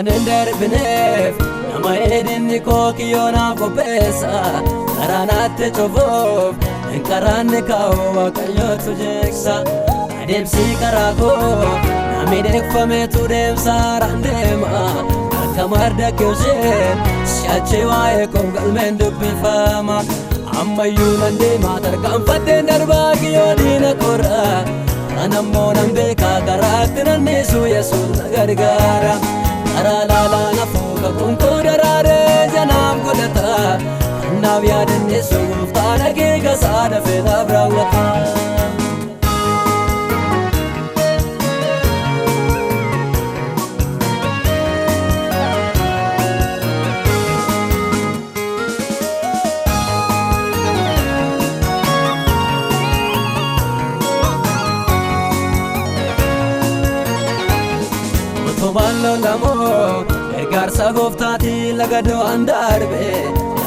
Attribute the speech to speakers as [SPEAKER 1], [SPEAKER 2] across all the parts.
[SPEAKER 1] kanan darbinef nama edinni kookiyyoona qopheessa karaanaatti cufuuf hin karaanni kaa'u waaqayyootu jeeksa adeemsi karaa koo namni deekfameetu deemsaaraan deema akka marda keewsee si'achi waa'ee koo galmeen dubbifama ammayyuu nan deema tarkaanfadheen darbaa kiyyoo diina korra kan ammoo nan beekaa karaatti nannisu yesuus na gargaara karaa laalaa na fuuka kunkoo daraaree janaaf godhata naaf yaadanneessu gooftaan akeeka isaa dafee naaf raawwata. Ballo lamoo gargaarsa gooftaati laga du'aan darbe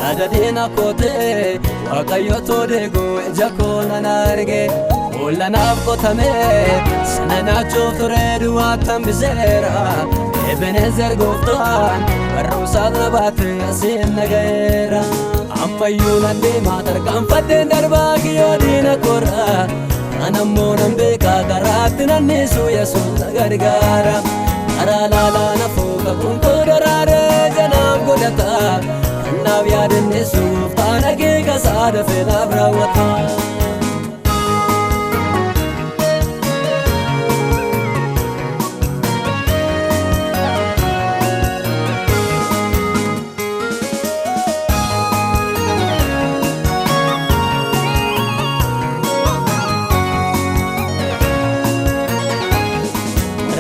[SPEAKER 1] yaada diina kootee waaqayyo todeego ija koo nan arge boolla naaf qotame sana nyaachuuf ture du'aatti hambiseera Ebenezer gooftaan barruusaa na baate asiin na ga'eera ammayyuu nan deema tarkaanfadheen darbaa kiyyoo diina korra kan ammoo nan beekaa karaatti nannisu yesuus na gargaara karaa laalaa na fuuka kunkoo daraaree janaaf godhata naaf yaadanneessu gooftaan akeeka isaa dafee naaf raawwata.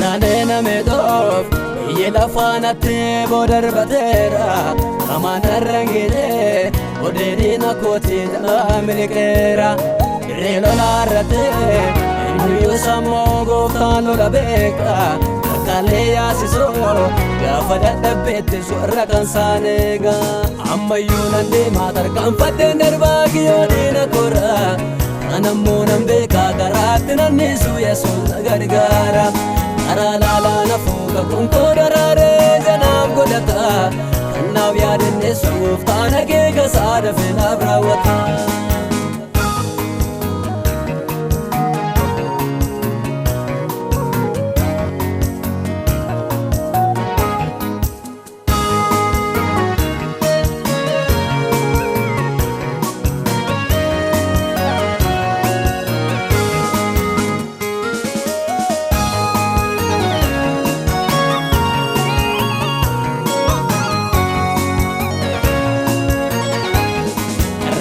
[SPEAKER 1] Raandeena meedoof biyya lafaanatti boodarbateera amaan arrangee odeediina kootii jalaa miliqeera dirree lolaarratee eenyuyyuu sammuu gooftaan lola beeka akkaalee yaasisoo gaafa dadhabbeetti warra kan isaan eega ammayyuu nan deema tarkaanfadheen darbaa kiyyoo diina korra kan ammoo nan beekaa karaatti nannisu yesuus na gargaara karaa laalaa na fuuka kunkoo daraaree janaaf godhata kan naaf yaadanneessu gooftaan akeeka isaa dafee naaf raawwata.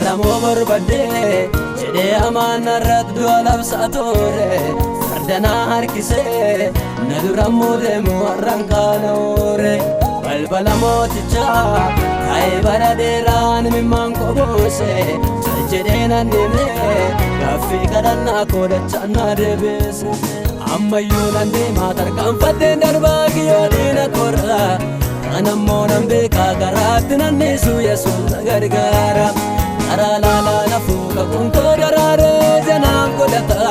[SPEAKER 1] Namoo barbadee jedhee amaan irratti du'a labsaa ture farda na harkisee na durammoo deemu warraan kaana oore balbala mootichaa taa'ee bara dheeraan mimmaan qoboose cal jedhee nan deemee gaaffii kadhannaa koo dachaan na deebise ammayyuu nan deema tarkaanfadheen darbaa kiyyoo diina korra kan ammoo nan beekaa karaatti nannisu yesuus na gargaara karaa laalaa na fuuka kunkoo daraaree janaaf godhata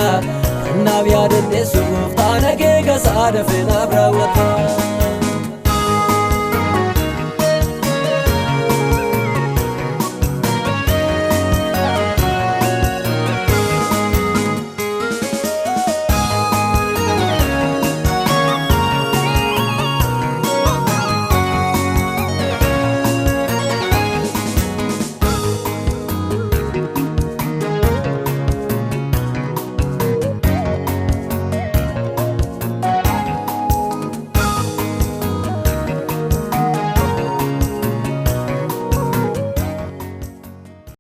[SPEAKER 1] naaf yaadanneessu gooftaan akeeka isaa dafee naaf raawwata.